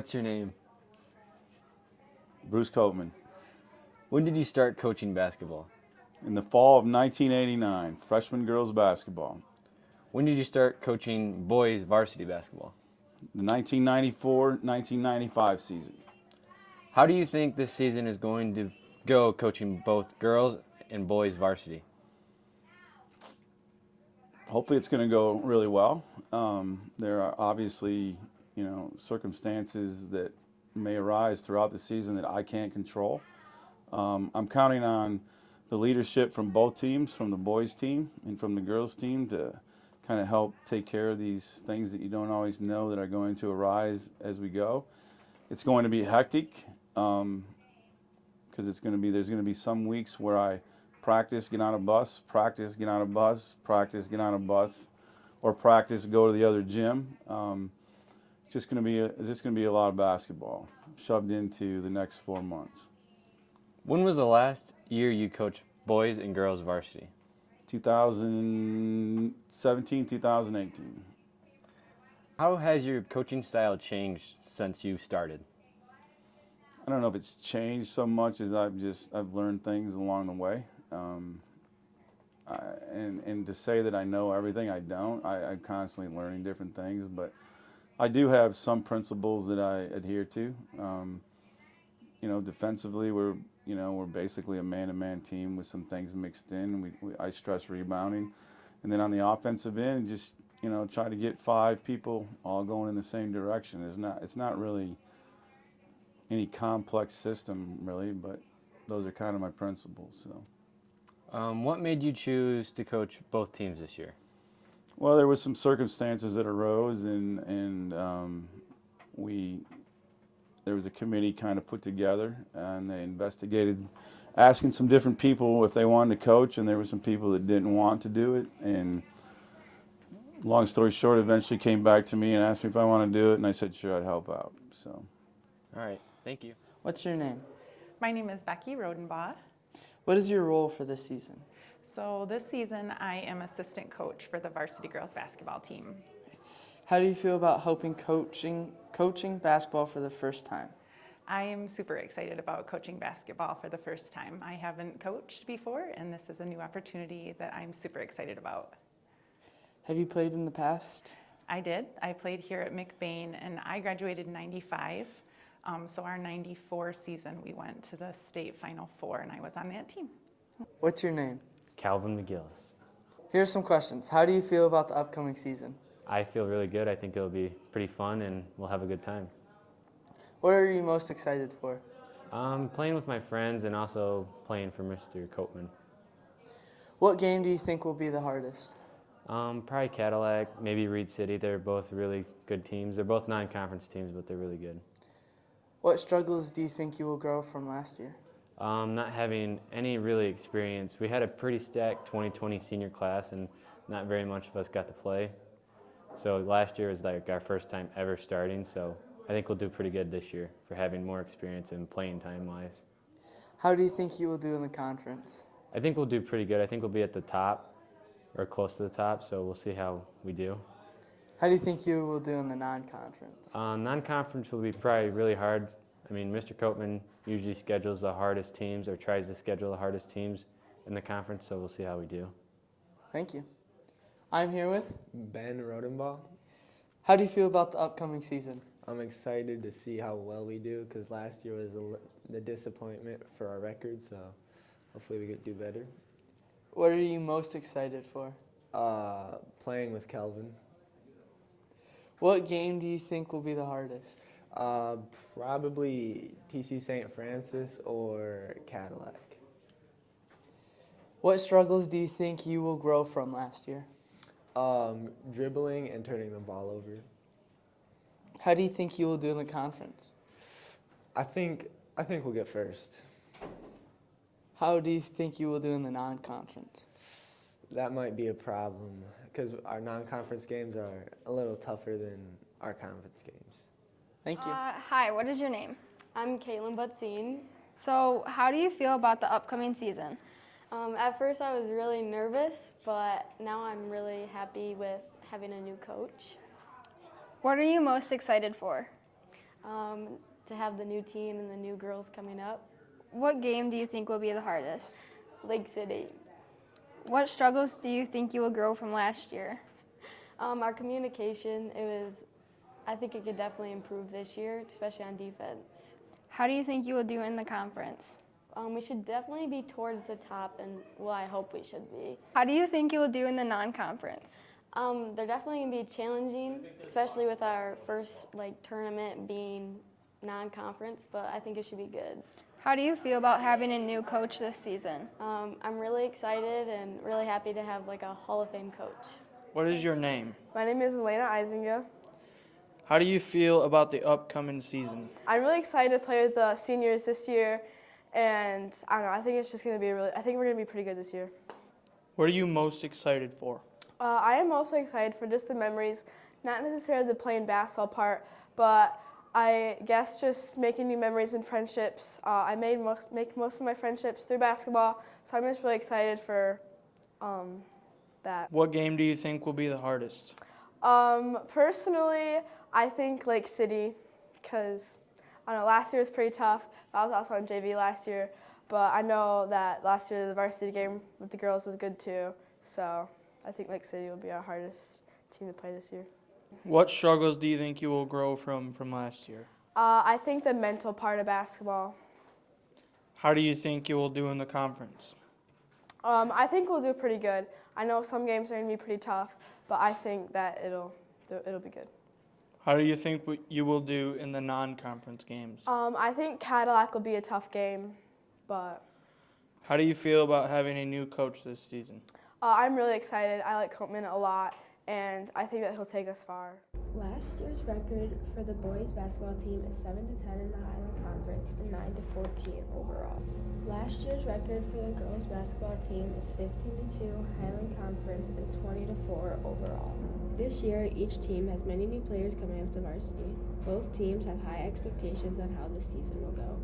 What's your name? Bruce Coleman. When did you start coaching basketball? In the fall of 1989, freshman girls basketball. When did you start coaching boys varsity basketball? The 1994-1995 season. How do you think this season is going to go coaching both girls and boys varsity? Hopefully it's going to go really well. There are obviously, circumstances that may arise throughout the season that I can't control. I'm counting on the leadership from both teams, from the boys team and from the girls team, to kind of help take care of these things that you don't always know that are going to arise as we go. It's going to be hectic because there's going to be some weeks where I practice, get on a bus, practice, get on a bus, practice, get on a bus, or practice, go to the other gym. It's just going to be a lot of basketball shoved into the next 4 months. When was the last year you coached boys and girls varsity? 2017, 2018. How has your coaching style changed since you started? I don't know if it's changed so much as I've learned things along the way. And to say that I know everything, I don't. I'm constantly learning different things, but I do have some principles that I adhere to. Defensively, we're basically a man-to-man team with some things mixed in. I stress rebounding, and then on the offensive end, just try to get 5 people all going in the same direction. It's not really any complex system really, but those are kind of my principles. So. What made you choose to coach both teams this year? Well, there was some circumstances that arose, and there was a committee kind of put together, and they investigated, asking some different people if they wanted to coach, and there were some people that didn't want to do it. And long story short, eventually came back to me and asked me if I want to do it, and I said sure, I'd help out. So. All right, thank you. What's your name? My name is Ben Rhodenbaugh. What is your role for this season? So this season I am assistant coach for the varsity girls basketball team. How do you feel about helping coaching basketball for the first time? I am super excited about coaching basketball for the first time. I haven't coached before, and this is a new opportunity that I'm super excited about. Have you played in the past? I did. I played here at McBain, and I graduated in 95. So our 94 season, we went to the state Final Four, and I was on that team. What's your name? Calvin McGillis. Here are some questions. How do you feel about the upcoming season? I feel really good. I think it'll be pretty fun, and we'll have a good time. What are you most excited for? Playing with my friends and also playing for Mr. Copeman. What game do you think will be the hardest? Probably Cadillac, maybe Reed City. They're both really good teams. They're both non-conference teams, but they're really good. What struggles do you think you will grow from last year? Not having any really experience. We had a pretty stacked 2020 senior class, and not very much of us got to play. So last year was like our first time ever starting, so I think we'll do pretty good this year for having more experience and playing time-wise. How do you think you will do in the conference? I think we'll do pretty good. I think we'll be at the top or close to the top, so we'll see how we do. How do you think you will do in the non-conference? Non-conference will be probably really hard. I mean, Mr. Copeman usually schedules the hardest teams or tries to schedule the hardest teams in the conference, so we'll see how we do. Thank you. I'm here with Ben Rhodenbaugh. How do you feel about the upcoming season? I'm excited to see how well we do because last year was the disappointment for our record, so hopefully we could do better. What are you most excited for? Playing with Kelvin. What game do you think will be the hardest? Probably TC St. Francis or Cadillac. What struggles do you think you will grow from last year? Dribbling and turning the ball over. How do you think you will do in the conference? I think we'll get first. How do you think you will do in the non-conference? That might be a problem because our non-conference games are a little tougher than our conference games. Thank you. Hi, what is your name? I'm Caitlin Butscene. So how do you feel about the upcoming season? At first I was really nervous, but now I'm really happy with having a new coach. What are you most excited for? To have the new team and the new girls coming up. What game do you think will be the hardest? Lake City. What struggles do you think you will grow from last year? Our communication, I think it could definitely improve this year, especially on defense. How do you think you will do in the conference? We should definitely be towards the top, and well, I hope we should be. How do you think you will do in the non-conference? They're definitely going to be challenging, especially with our first tournament being non-conference, but I think it should be good. How do you feel about having a new coach this season? I'm really excited and really happy to have a Hall of Fame coach. What is your name? My name is Elena Eisenga. How do you feel about the upcoming season? I'm really excited to play with the seniors this year, and I don't know, I think it's just going to be I think we're going to be pretty good this year. What are you most excited for? I am also excited for just the memories, not necessarily the playing basketball part, but I guess just making new memories and friendships. I make most of my friendships through basketball, so I'm just really excited for that. What game do you think will be the hardest? Personally, I think Lake City, because I don't know, last year was pretty tough. I was also on JV last year, but I know that last year the varsity game with the girls was good too, so I think Lake City will be our hardest team to play this year. What struggles do you think you will grow from last year? I think the mental part of basketball. How do you think you will do in the conference? I think we'll do pretty good. I know some games are going to be pretty tough, but I think that it'll be good. How do you think you will do in the non-conference games? I think Cadillac will be a tough game, but... How do you feel about having a new coach this season? I'm really excited. I like Coleman a lot, and I think that he'll take us far. Last year's record for the boys basketball team is 7-10 in the Highland Conference and 9-14 overall. Last year's record for the girls basketball team is 15-2 Highland Conference and 20-4 overall. This year, each team has many new players coming up to varsity. Both teams have high expectations on how this season will go.